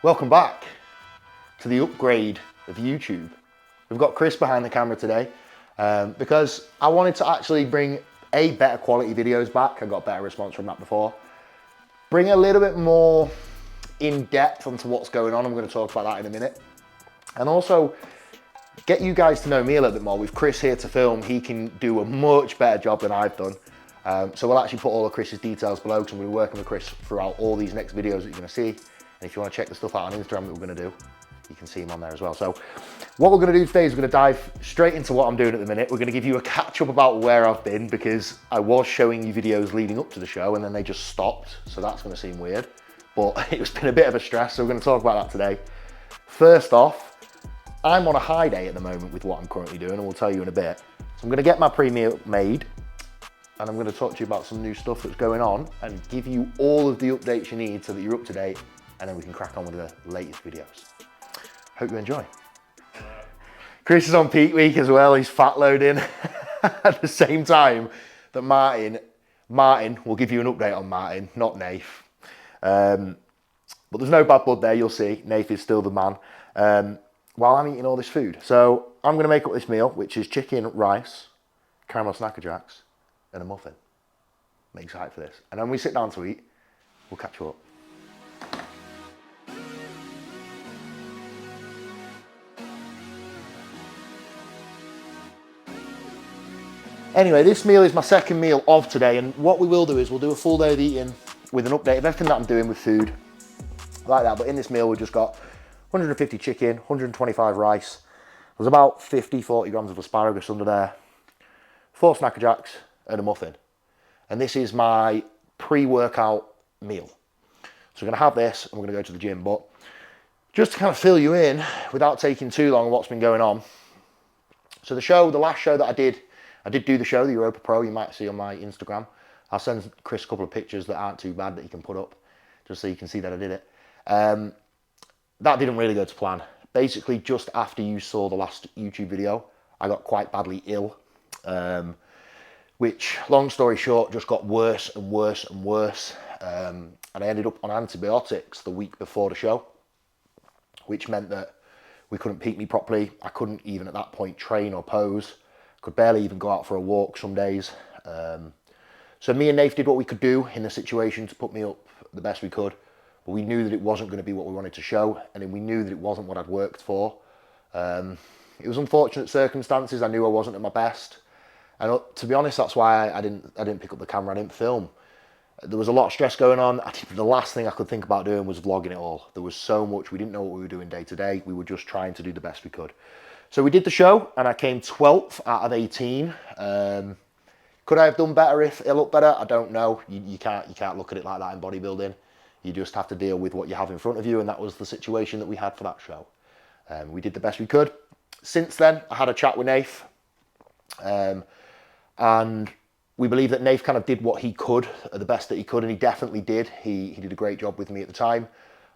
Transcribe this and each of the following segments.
Welcome back to the upgrade of YouTube. We've got Chris behind the camera today because I wanted to actually bring better quality videos back. I got better response from that before. Bring a little bit more in depth onto what's going on. I'm going to talk about that in a minute. And also get you guys to know me a little bit more. With Chris here to film, he can do a much better job than I've done. So we'll actually put all of Chris's details below because I'm going to be working with Chris throughout all these next videos that you're going to see. And if you want to check the stuff out on Instagram that we're going to do, you can see him on there as well. So what we're going to do today is we're going to dive straight into what I'm doing at the minute. We're going to give you a catch up about where I've been because I was showing you videos leading up to the show and then they just stopped. So that's going to seem weird, but it's been a bit of a stress. So we're going to talk about that today. First off, I'm on a high day at the moment with what I'm currently doing and we'll tell you in a bit. So I'm going to get my pre-meal made and I'm going to talk to you about some new stuff that's going on and give you all of the updates you need so that you're up to date, and then we can crack on with the latest videos. Hope you enjoy. Chris is on peak week as well. He's fat loading at the same time that Martin will give you an update on Martin, not Nath. But there's no bad blood there, you'll see. Nath is still the man. While I'm eating all this food. So I'm going to make up this meal, which is chicken, rice, caramel Snacker Jacks, and a muffin. I'm excited for this. And when we sit down to eat, we'll catch you up. Anyway, this meal is my second meal of today, and what we will do is we'll do a full day of eating with an update of everything that I'm doing with food, like that. But in this meal, we've just got 150 chicken, 125 rice. There's about 40 grams of asparagus under there, 4 Snacker Jacks, and a muffin. And this is my pre-workout meal. So we're gonna have this, and we're gonna go to the gym. But just to kind of fill you in, without taking too long on what's been going on. So the last show that I did do the show, the Europa Pro, you might see on my Instagram. I'll send Chris a couple of pictures that aren't too bad that you can put up, just so you can see that I did it. That didn't really go to plan. Basically, just after you saw the last YouTube video, I got quite badly ill, which, long story short, just got worse and worse and worse. And I ended up on antibiotics the week before the show, which meant that we couldn't peak me properly. I couldn't even at that point train or pose. Could barely even go out for a walk some days. So me and Nath did what we could do in the situation to put me up the best we could. But we knew that it wasn't going to be what we wanted to show, and then we knew that it wasn't what I'd worked for. It was unfortunate circumstances. I knew I wasn't at my best, and to be honest, that's why I didn't pick up the camera. I didn't film. There was a lot of stress going on. The last thing I could think about doing was vlogging it all. There was so much. We didn't know what we were doing day to day. We were just trying to do the best we could. So we did the show, and I came 12th out of 18. Could I have done better if it looked better? I don't know. You can't look at it like that in bodybuilding. You just have to deal with what you have in front of you, and that was the situation that we had for that show. We did the best we could. Since then, I had a chat with Nath, and we believe that Nath kind of did what he could, the best that he could, and he definitely did. He did a great job with me at the time,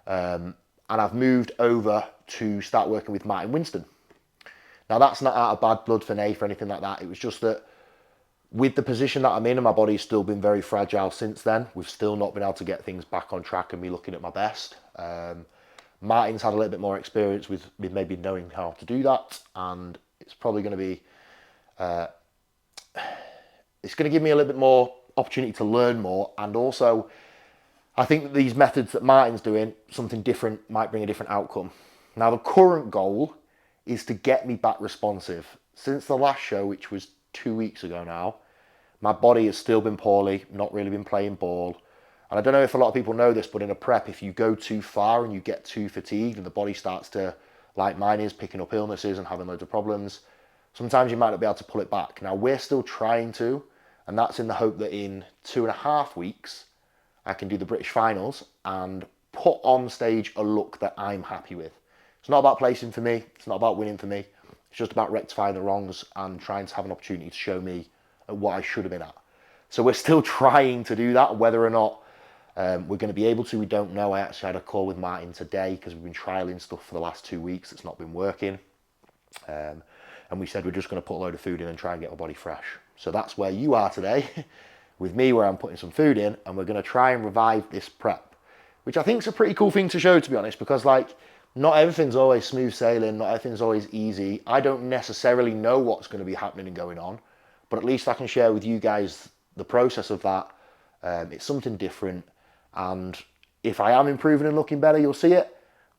and I've moved over to start working with Martin Winston. Now, that's not out of bad blood for Nath or anything like that. It was just that with the position that I'm in, and my body's still been very fragile since then, we've still not been able to get things back on track and me looking at my best. Martin's had a little bit more experience with maybe knowing how to do that, and it's probably going to be, it's going to give me a little bit more opportunity to learn more. And also, I think that these methods that Martin's doing, something different might bring a different outcome. Now, the current goal is to get me back responsive. Since the last show, which was 2 weeks ago now, my body has still been poorly, not really been playing ball. And I don't know if a lot of people know this, but in a prep, if you go too far and you get too fatigued and the body starts to, like mine is, picking up illnesses and having loads of problems, sometimes you might not be able to pull it back. Now, we're still trying to, and that's in the hope that in 2.5 weeks, I can do the British finals and put on stage a look that I'm happy with. It's not about placing for me. It's not about winning for me. It's just about rectifying the wrongs and trying to have an opportunity to show me what I should have been at. So we're still trying to do that. Whether or not we're going to be able to, we don't know. I actually had a call with Martin today because we've been trialing stuff for the last 2 weeks. It's not been working. And we said we're just going to put a load of food in and try and get our body fresh. So that's where you are today with me, where I'm putting some food in, and we're going to try and revive this prep, which I think is a pretty cool thing to show, to be honest, because like not everything's always smooth sailing, not everything's always easy. I don't necessarily know what's going to be happening and going on, but at least I can share with you guys the process of that. It's something different, and if I am improving and looking better, you'll see it.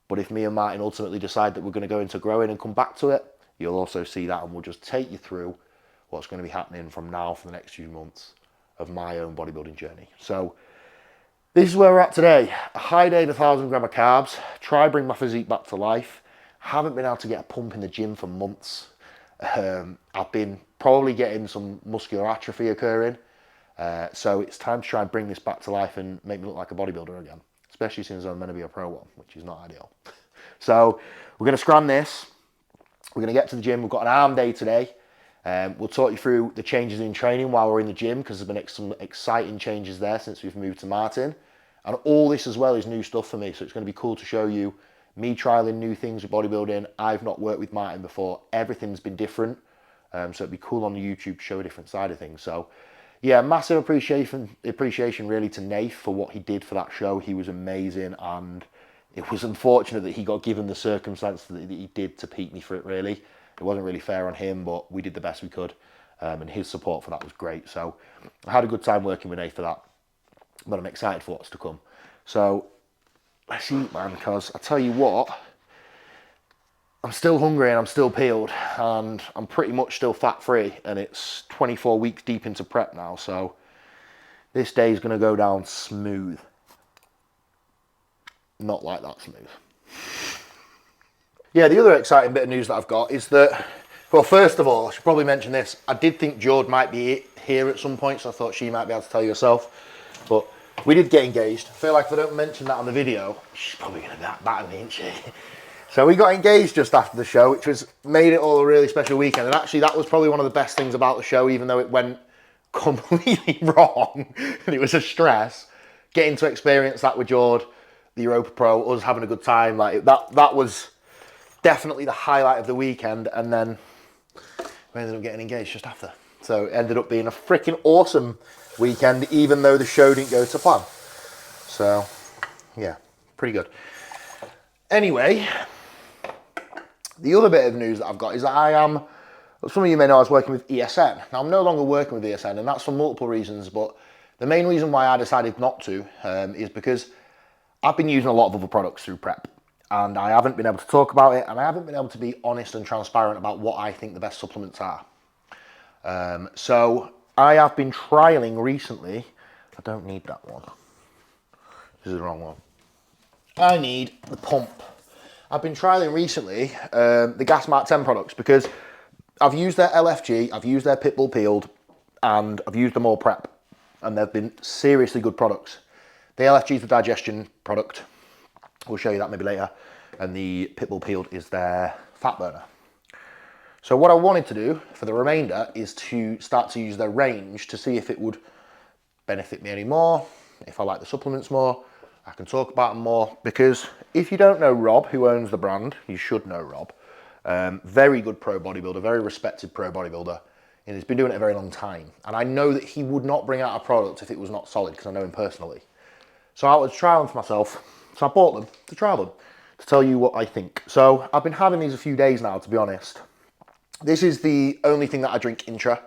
But if me and Martin ultimately decide that we're going to go into growing and come back to it, you'll also see that, and we'll just take you through what's going to be happening from now for the next few months of my own bodybuilding journey. So this is where we're at today. A high day, 1,000 grams of carbs. Try bring my physique back to life. Haven't been able to get a pump in the gym for months. I've been probably getting some muscular atrophy occurring. So it's time to try and bring this back to life and make me look like a bodybuilder again, especially since I'm meant to be a pro one, which is not ideal. So we're going to scram this. We're going to get to the gym. We've got an arm day today. We'll talk you through the changes in training while we're in the gym, because there's been some exciting changes there since we've moved to Martin. And all this as well is new stuff for me. So it's going to be cool to show you me trialing new things with bodybuilding. I've not worked with Martin before. Everything's been different. So it'd be cool on the YouTube to show a different side of things. So yeah, massive appreciation really to Nath for what he did for that show. He was amazing, and it was unfortunate that he got given the circumstance that he did to peak me for it, really. It wasn't really fair on him, but we did the best we could, and his support for that was great. So I had a good time working with Nath for that, but I'm excited for what's to come. So let's eat, man, because I tell you what, I'm still hungry and I'm still peeled, and I'm pretty much still fat-free, and it's 24 weeks deep into prep now, so this day is going to go down smooth. Not like that smooth. Yeah, the other exciting bit of news that I've got is that, well, first of all, I should probably mention this. I did think Jord might be here at some point, so I thought she might be able to tell you herself. But we did get engaged. I feel like if I don't mention that on the video, she's probably going to batter me, isn't she? So we got engaged just after the show, which made it all a really special weekend. And actually, that was probably one of the best things about the show, even though it went completely wrong and it was a stress. Getting to experience that with Jord, the Europa Pro, us having a good time, like that was definitely the highlight of the weekend. And then we ended up getting engaged just after. So it ended up being a freaking awesome weekend, even though the show didn't go to plan. So yeah, pretty good. Anyway, the other bit of news that I've got is that some of you may know I was working with ESN. Now, I'm no longer working with ESN, and that's for multiple reasons, but the main reason why I decided not to is because I've been using a lot of other products through prep, and I haven't been able to talk about it, and I haven't been able to be honest and transparent about what I think the best supplements are. So I have been trialing recently. I don't need that one. This is the wrong one. I need the pump. I've been trialing recently the Gas Mark 10 products, because I've used their LFG, I've used their Pitbull Peeled, and I've used them all prep, and they've been seriously good products. The LFG is the digestion product. We'll show you that maybe later. And the Pitbull Peeled is their fat burner. So what I wanted to do for the remainder is to start to use their range to see if it would benefit me any more, if I like the supplements more, I can talk about them more. Because if you don't know Rob, who owns the brand, you should know Rob. Very good pro bodybuilder, very respected pro bodybuilder, and he's been doing it a very long time. And I know that he would not bring out a product if it was not solid, because I know him personally. So I was trialing for myself, so I bought them to trial them, to tell you what I think. So I've been having these a few days now, to be honest. This is the only thing that I drink intra,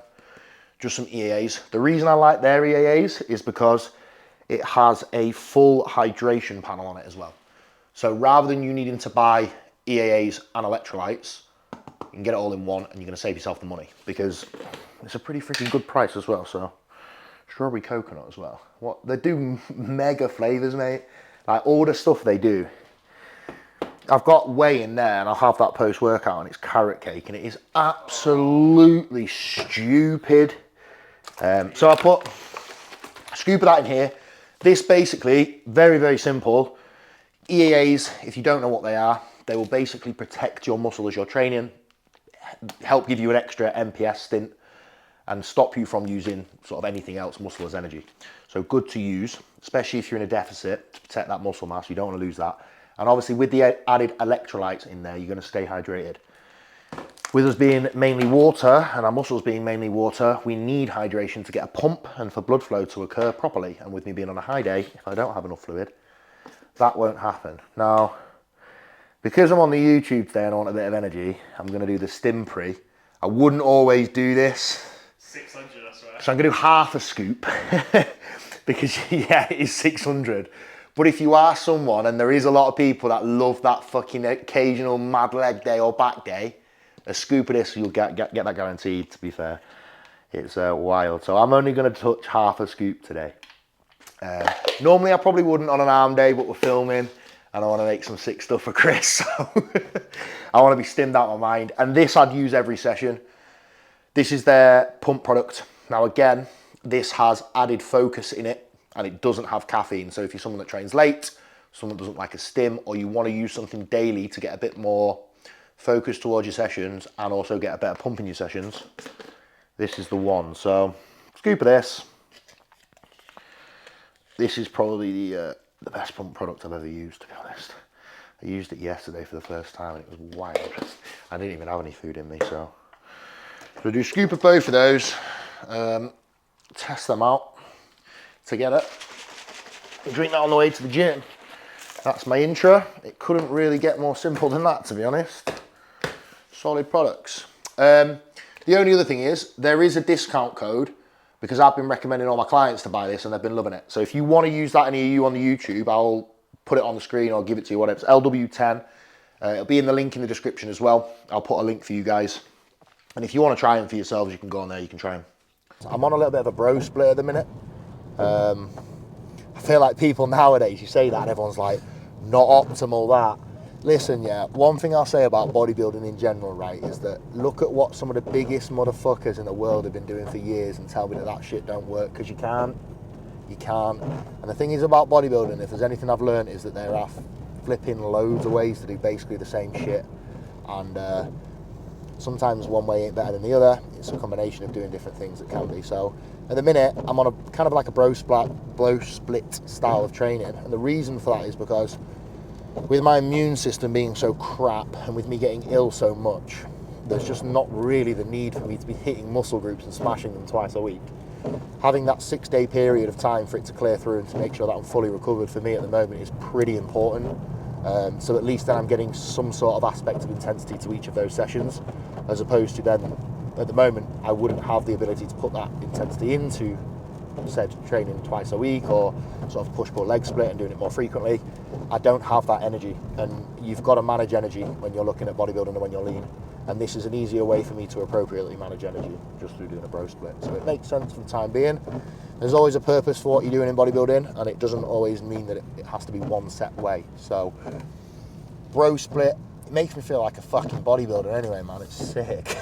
just some EAAs. The reason I like their EAAs is because it has a full hydration panel on it as well. So rather than you needing to buy EAAs and electrolytes, you can get it all in one, and you're going to save yourself the money, because it's a pretty freaking good price as well. So strawberry coconut as well. What they do, mega flavors, mate. Like all the stuff they do. I've got whey in there, and I'll have that post workout, and it's carrot cake, and it is absolutely stupid. So I put a scoop of that in here. This basically, very, very simple. EAAs, if you don't know what they are, they will basically protect your muscle as you're training, help give you an extra MPS stint, and stop you from using sort of anything else, muscle as energy. So good to use, especially if you're in a deficit, to protect that muscle mass. You don't want to lose that. And obviously with the added electrolytes in there, you're going to stay hydrated. With us being mainly water, and our muscles being mainly water, we need hydration to get a pump and for blood flow to occur properly. And with me being on a high day, if I don't have enough fluid, That won't happen. Now, because I'm on the YouTube today and I want a bit of energy, I'm going to do the stim pre. I wouldn't always do this. 600, I swear. So I'm going to do half a scoop because, yeah, it is 600. But if you are someone, and there is a lot of people that love that fucking occasional mad leg day or back day, a scoop of this, you'll get that guaranteed, to be fair. It's wild. So I'm only going to touch half a scoop today. Normally I probably wouldn't on an arm day, but we're filming and I want to make some sick stuff for Chris. So I want to be stimmed out of my mind. And this I'd use every session. This is their pump product. Now again, this has added focus in it and it doesn't have caffeine. So if you're someone that trains late, someone that doesn't like a stim, or you want to use something daily to get a bit more focus towards your sessions and also get a better pump in your sessions, this is the one. So scoop of this. This is probably the best pump product I've ever used, to be honest. I used it yesterday for the first time and it was wild. I didn't even have any food in me, so. So do a scoop of both of those, test them out together. Drink that on the way to the gym. That's my intro. It couldn't really get more simple than that, to be honest. Solid products. The only other thing is, there is a discount code because I've been recommending all my clients to buy this and they've been loving it. So if you want to use that, any of you on the YouTube, I'll put it on the screen or give it to you, whatever. It's LW10. It'll be in the link in the description as well. I'll put a link for you guys. And if you want to try them for yourselves, you can go on there, you can try them. I'm on a little bit of a bro split at the minute. I feel like people nowadays, you say that and everyone's like, not optimal that. Listen, yeah, one thing I'll say about bodybuilding in general, right, is that look at what some of the biggest motherfuckers in the world have been doing for years and tell me that that shit don't work, because you can't. You can't. And the thing is about bodybuilding, if there's anything I've learned, is that there are flipping loads of ways to do basically the same shit. And sometimes one way ain't better than the other. It's a combination of doing different things that can be. So at the minute, I'm on a kind of like a bro split style of training. And the reason for that is because with my immune system being so crap and with me getting ill so much, there's just not really the need for me to be hitting muscle groups and smashing them twice a week. Having that 6-day period of time for it to clear through and to make sure that I'm fully recovered for me at the moment is pretty important. So at least then I'm getting some sort of aspect of intensity to each of those sessions, as opposed to then, at the moment, I wouldn't have the ability to put that intensity into said training twice a week or sort of push-pull leg split and doing it more frequently. I don't have that energy, and you've got to manage energy when you're looking at bodybuilding and when you're lean, and this is an easier way for me to appropriately manage energy just through doing a bro split. So it makes sense for the time being. There's always a purpose for what you're doing in bodybuilding, and it doesn't always mean that it has to be one set way. So bro split, it makes me feel like a fucking bodybuilder anyway, man. It's sick.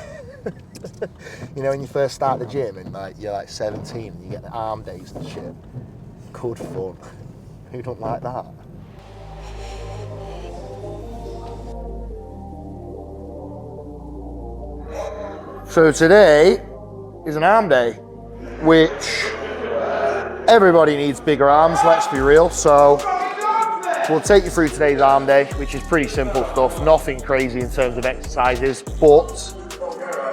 You know, when you first start the gym and like you're like 17 and you get the arm days and shit. Good fun. Who don't like that? So today is an arm day, which everybody needs bigger arms, let's be real. So we'll take you through today's arm day, which is pretty simple stuff, nothing crazy in terms of exercises, but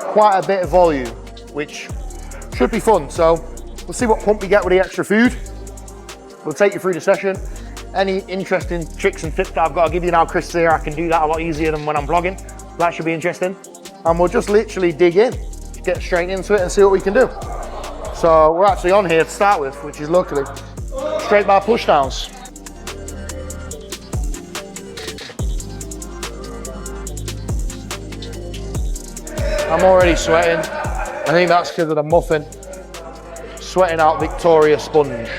quite a bit of volume, which should be fun. So we'll see what pump we get with the extra food. We'll take you through the session. Any interesting tricks and tips that I've got to give you now, Chris is here, I can do that a lot easier than when I'm vlogging. That should be interesting. And we'll just literally dig in, get straight into it and see what we can do. So we're actually on here to start with, which is luckily straight bar push downs. I'm already sweating. I think that's because of the muffin. Sweating out Victoria sponge.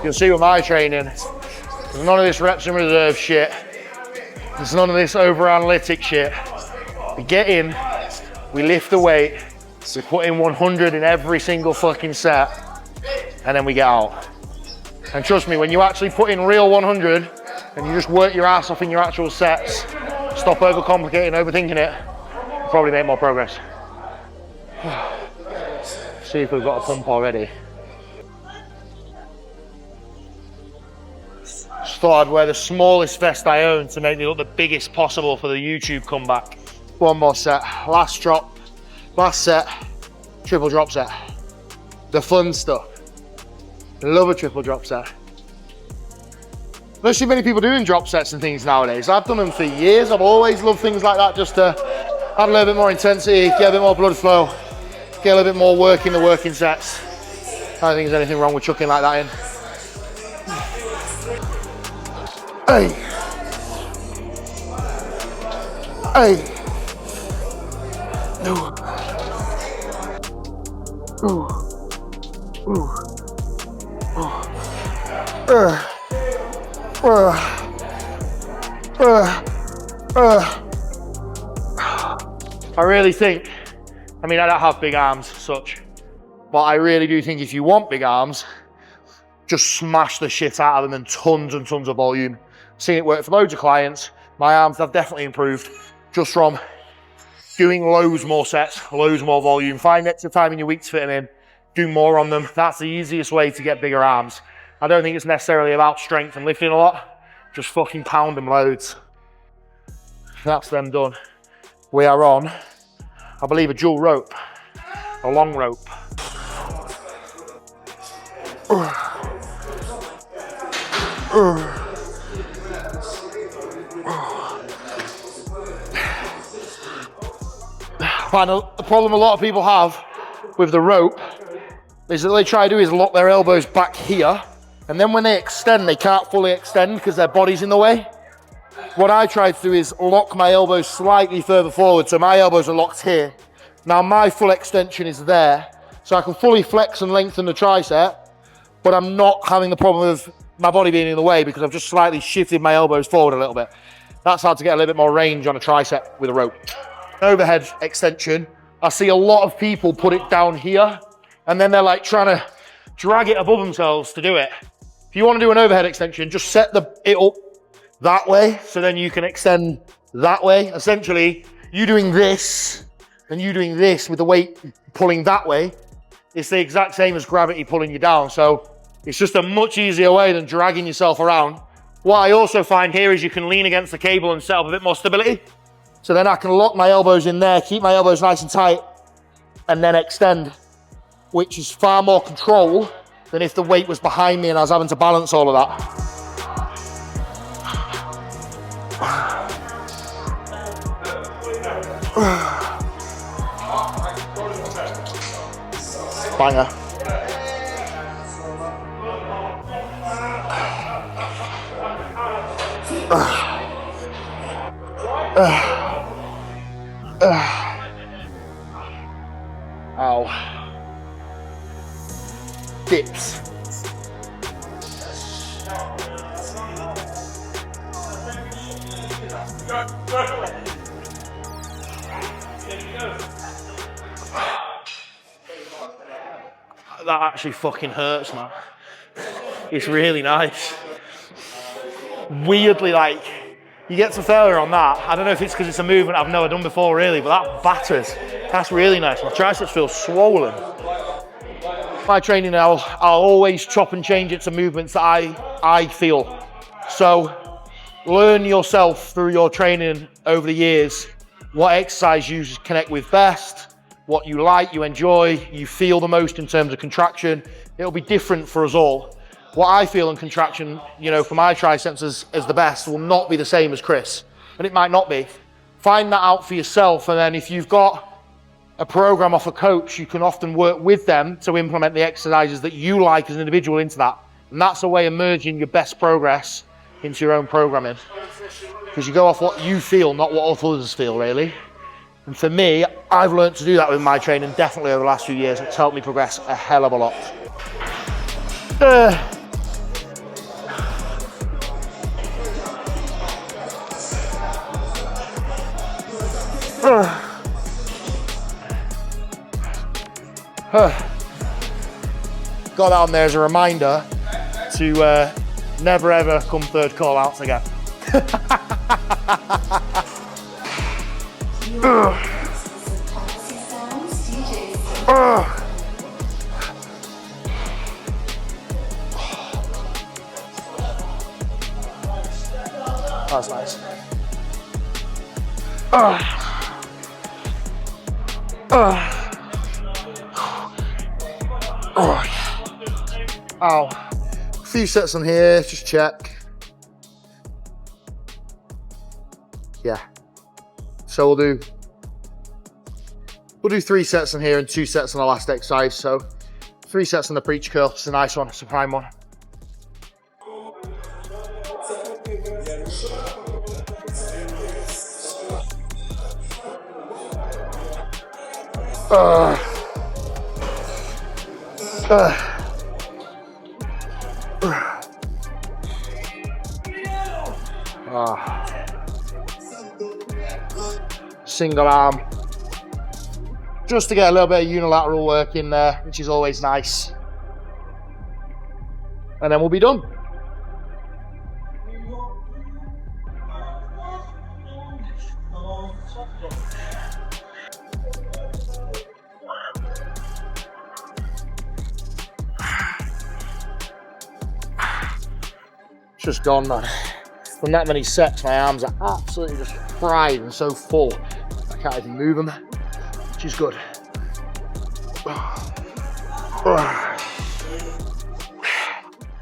You'll see with my training, there's none of this reps and reserve shit. There's none of this over analytic shit. We get in, we lift the weight, we put in 100 in every single fucking set, and then we get out. And trust me, when you actually put in real 100 and you just work your ass off in your actual sets, stop overcomplicating, overthinking it, you'll probably make more progress. See if we've got a pump already. thought I'd wear the smallest vest I own to make me look the biggest possible for the YouTube comeback. One more set, last drop, last set, triple drop set. The fun stuff. Love a triple drop set. Don't see many people doing drop sets and things nowadays. I've done them for years. I've always loved things like that, just to add a little bit more intensity, get a bit more blood flow, get a little bit more work in the working sets. I don't think there's anything wrong with chucking like that in. Hey. Hey. No. Ooh. Ooh. I really think, I mean, I don't have big arms as such, but I really do think if you want big arms, just smash the shit out of them and tons of volume. Seen it work for loads of clients. My arms have definitely improved just from doing loads more sets, loads more volume. Find extra time in your week to fit them in, do more on them. That's the easiest way to get bigger arms. I don't think it's necessarily about strength and lifting a lot, just fucking pound them loads. That's them done. We are on, I believe, a dual rope, a long rope. Find the problem a lot of people have with the rope is that they try to do is lock their elbows back here, and then when they extend, they can't fully extend because their body's in the way. What I try to do is lock my elbows slightly further forward, so my elbows are locked here. Now my full extension is there, so I can fully flex and lengthen the tricep, but I'm not having the problem of my body being in the way because I've just slightly shifted my elbows forward a little bit. That's how to get a little bit more range on a tricep with a rope. Overhead extension, I see a lot of people put it down here, and then they're like trying to drag it above themselves to do it. If you want to do an overhead extension, just set it up that way, so then you can extend that way. Essentially, you doing this and you doing this with the weight pulling that way, it's the exact same as gravity pulling you down. So it's just a much easier way than dragging yourself around. What I also find here is you can lean against the cable and set up a bit more stability. So then I can lock my elbows in there, keep my elbows nice and tight, and then extend, which is far more control than if the weight was behind me and I was having to balance all of that. Banger. Ow. Dips. That actually fucking hurts, man. It's really nice. Weirdly, like, you get to failure on that. I don't know if it's because it's a movement I've never done before, really, but that batters. That's really nice. My triceps feel swollen. My training, I'll always chop and change it to movements that I feel. So learn yourself through your training over the years what exercise you connect with best, what you like, you enjoy, you feel the most in terms of contraction. It'll be different for us all. What I feel in contraction, you know, for my triceps as the best will not be the same as Chris, and it might not be. Find that out for yourself, and then if you've got a program off a coach, you can often work with them to implement the exercises that you like as an individual into that. And that's a way of merging your best progress into your own programming. Because you go off what you feel, not what others feel, really. And for me, I've learned to do that with my training definitely over the last few years. It's helped me progress a hell of a lot. Got that on there as a reminder to never ever come third call outs again. Ow. A few sets on here, just check. Yeah. So we'll do 3 sets on here and 2 sets on the last exercise. So 3 sets on the preacher curl. It's a nice one, it's a prime one. Single arm, just to get a little bit of unilateral work in there, which is always nice. And then we'll be done. It's just gone, man. From that many sets, my arms are absolutely just fried and so full. I can't even move them, which is good.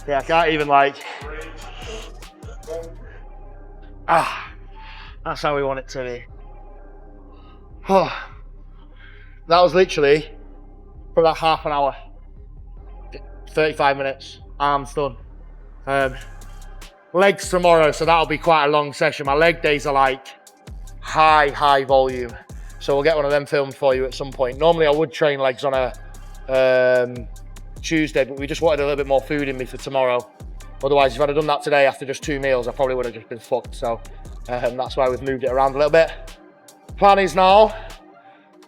Yeah, I can't even that's how we want it to be. That was literally for about half an hour, 35 minutes, arms done. Legs tomorrow, so that'll be quite a long session. My leg days are like high volume, so we'll get one of them filmed for you at some point. Normally I would train legs on a Tuesday, but we just wanted a little bit more food in me for tomorrow. Otherwise, if I'd have done that today after just 2 meals, I probably would have just been fucked. So that's why we've moved it around a little bit. Plan is now,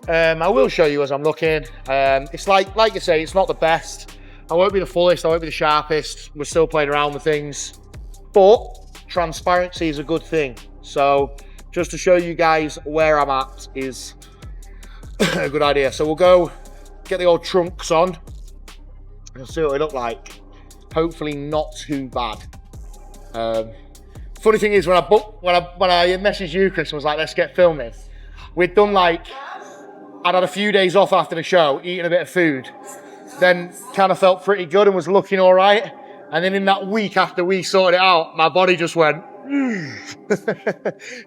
I will show you as I'm looking. It's like I say, it's not the best. I won't be the fullest, I won't be the sharpest. We're still playing around with things. But transparency is a good thing. So just to show you guys where I'm at is a good idea. So we'll go get the old trunks on and see what they look like. Hopefully not too bad. Funny thing is when I messaged you, Chris, and was like, let's get filming. We'd done I'd had a few days off after the show, eating a bit of food. Then kind of felt pretty good and was looking all right. And then in that week after we sorted it out, my body just went,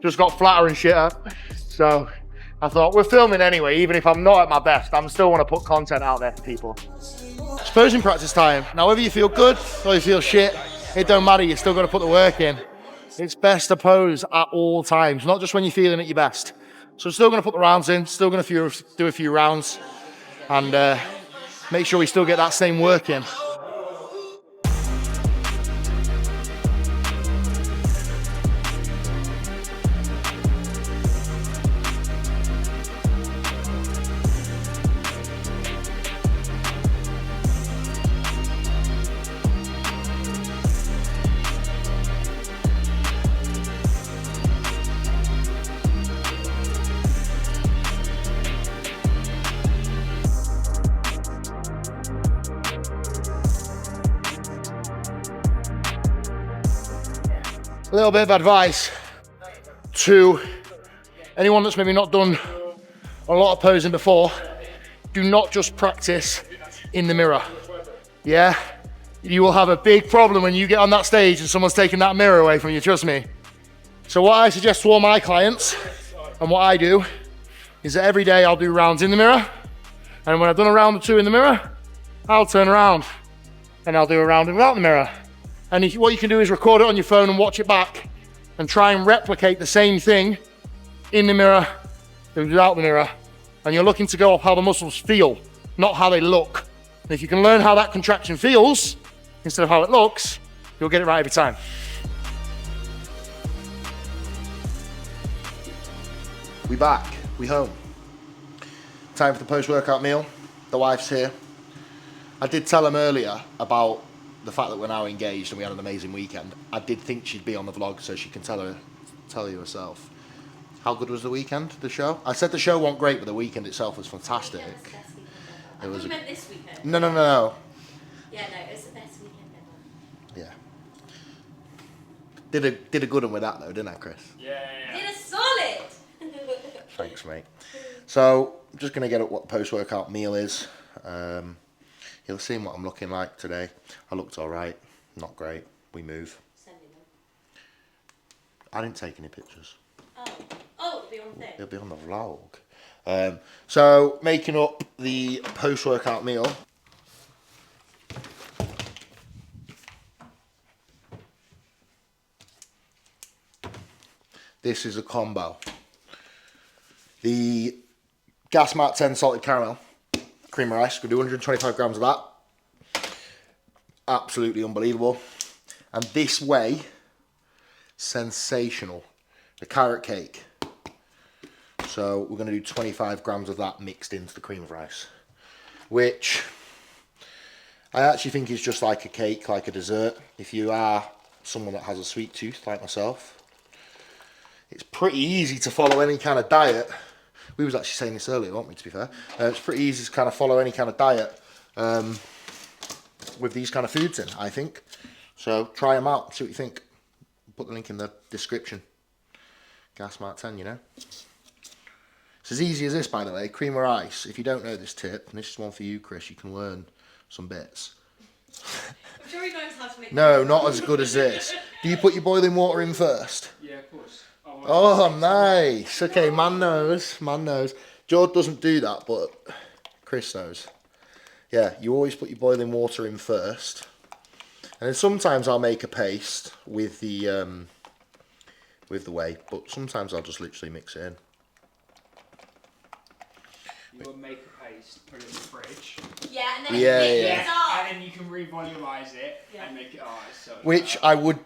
just got flatter and shitter. So I thought, we're filming anyway, even if I'm not at my best, I'm still want to put content out there for people. It's posing practice time. Now, whether you feel good or you feel shit, it don't matter, you're still going to put the work in. It's best to pose at all times, not just when you're feeling at your best. So I'm still going to put the rounds in, still going to do a few rounds, and make sure we still get that same work in. A little bit of advice to anyone that's maybe not done a lot of posing before: do not just practice in the mirror. Yeah, you will have a big problem when you get on that stage and someone's taking that mirror away from you, trust me. So what I suggest to all my clients, and what I do, is that every day I'll do rounds in the mirror, and when I've done a round or 2 in the mirror, I'll turn around and I'll do a round without the mirror. And what you can do is record it on your phone and watch it back and try and replicate the same thing in the mirror and without the mirror. And you're looking to go off how the muscles feel, not how they look. And if you can learn how that contraction feels instead of how it looks, you'll get it right every time. We back, we home. Time for the post-workout meal. The wife's here. I did tell him earlier about the fact that we're now engaged and we had an amazing weekend. I did think she'd be on the vlog so she can tell you herself. How good was the weekend, the show? I said the show wasn't great, but the weekend itself was fantastic. Yeah, it was the best weekend. It was. You meant this weekend? No. Yeah, no, it was the best weekend ever. Yeah. Did a good one with that though, didn't I, Chris? Yeah. Did a solid! for me. So I'm just going to get up what the post-workout meal is. You'll see what I'm looking like today. I looked all right, not great. We move. Send me them. I didn't take any pictures. Oh, it'll be on the thing. It'll be on the vlog. So making up the post-workout meal. This is a combo. The Gas Mark 10 salted caramel, cream of rice. We'll do 125 grams of that. Absolutely unbelievable. And this whey, sensational. The carrot cake. So we're going to do 25 grams of that mixed into the cream of rice, which I actually think is just like a cake, like a dessert. If you are someone that has a sweet tooth like myself, it's pretty easy to follow any kind of diet. We was actually saying this earlier, weren't we, to be fair? It's pretty easy to kind of follow any kind of diet with these kind of foods in, I think. So try them out, see what you think. Put the link in the description. Gas Mark 10, you know. It's as easy as this, by the way, cream of rice. If you don't know this tip, and this is one for you, Chris, you can learn some bits. I'm sure he knows how to make No, not as good as this. Do you put your boiling water in first? Yeah, of course. Oh, nice. Okay, man knows. Man knows. George doesn't do that, but Chris knows. Yeah, you always put your boiling water in first. And then sometimes I'll make a paste with the whey, but sometimes I'll just literally mix it in. You will make a paste, put it in the fridge. Yeah, and then Yeah, it yeah. mixes up. And then you can revolumise it and make it ours. So Which I would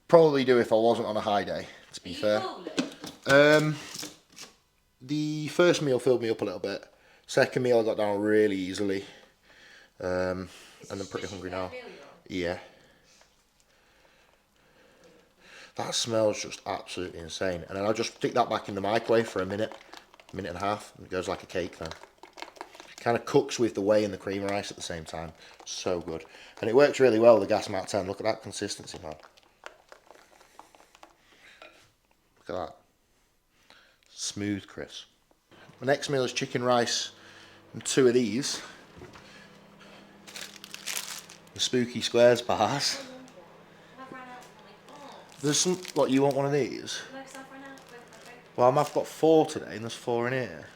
probably do if I wasn't on a high day, to be fair. The first meal filled me up a little bit. Second meal I got down really easily. And I'm pretty hungry now. Yeah. That smells just absolutely insane. And then I'll just stick that back in the microwave for a minute and a half, and it goes like a cake then. Kind of cooks with the whey and the cream of rice at the same time. So good. And it works really well, the Gas Mark 10. Look at that consistency, man. Look at that. Smooth, Chris. My next meal is chicken rice and 2 of these. The Spooky Squares bars. There's some, what, you want one of these? Well, I've got 4 today and there's 4 in here.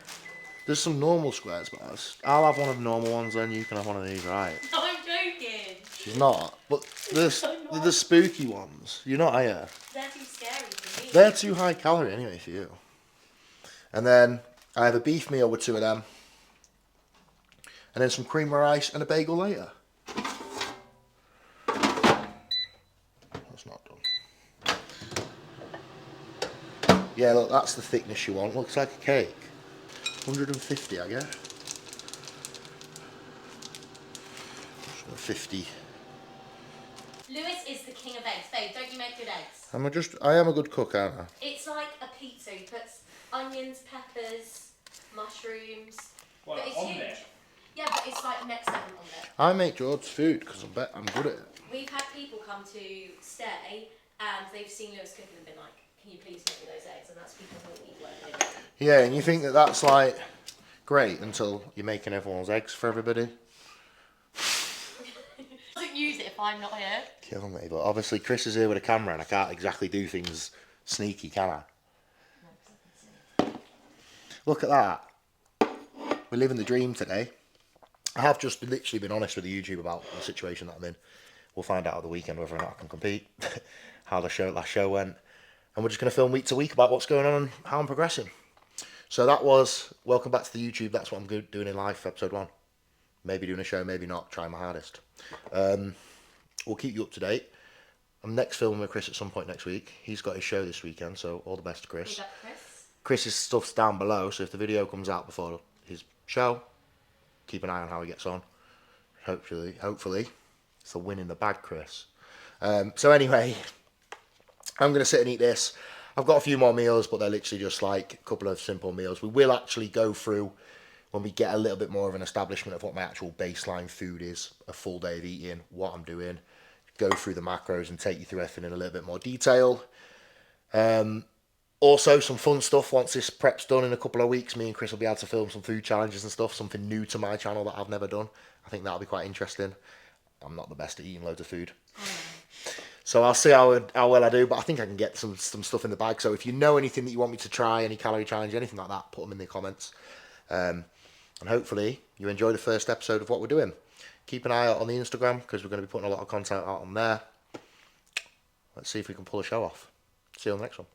There's some normal Squares bars. I'll have one of the normal ones then, you can have one of these, right? No, I'm joking. She's not. But there's the spooky ones. You're not, are you? They're too scary for me. They're too high calorie anyway for you. And then I have a beef meal with 2 of them. And then some cream of rice and a bagel later. That's not done. Yeah, look, that's the thickness you want. Looks like a cake. 150, I guess. 50. Lewis is the king of eggs. Babe, don't you make good eggs? I am a good cook, aren't I? It's like a pizza. He puts onions, peppers, mushrooms. Well, but it's on huge. there. Yeah, but it's like next level on there. I make George's food because I bet I'm good at it. We've had people come to stay and they've seen Lewis cooking and been like, can you please make me those eggs? And that's because we eat working in. Yeah, and you think that that's like great until you're making everyone's eggs for everybody. Doesn't use it if I'm not here. Kill me, but obviously Chris is here with a camera and I can't exactly do things sneaky, can I? Look at that. We're living the dream today. I have just literally been honest with the YouTube about the situation that I'm in. We'll find out at the weekend whether or not I can compete, how the last show went. And we're just going to film week to week about what's going on and how I'm progressing. So that was Welcome Back to the YouTube. That's what I'm doing in life, episode 1. Maybe doing a show, maybe not. Trying my hardest. We'll keep you up to date. I'm next filming with Chris at some point next week. He's got his show this weekend, so all the best to Chris. Chris's stuff's down below, so if the video comes out before his show, keep an eye on how he gets on. Hopefully. It's a win in the bag, Chris. So anyway, I'm going to sit and eat this. I've got a few more meals, but they're literally just like a couple of simple meals. We will actually go through, when we get a little bit more of an establishment of what my actual baseline food is, a full day of eating, what I'm doing, go through the macros and take you through everything in a little bit more detail. Also, some fun stuff once this prep's done in a couple of weeks. Me and Chris will be able to film some food challenges and stuff, something new to my channel that I've never done. I think that'll be quite interesting. I'm not the best at eating loads of food. So I'll see how well I do, but I think I can get some stuff in the bag. So if you know anything that you want me to try, any calorie challenge, anything like that, put them in the comments. And hopefully you enjoy the first episode of what we're doing. Keep an eye out on the Instagram because we're going to be putting a lot of content out on there. Let's see if we can pull a show off. See you on the next one.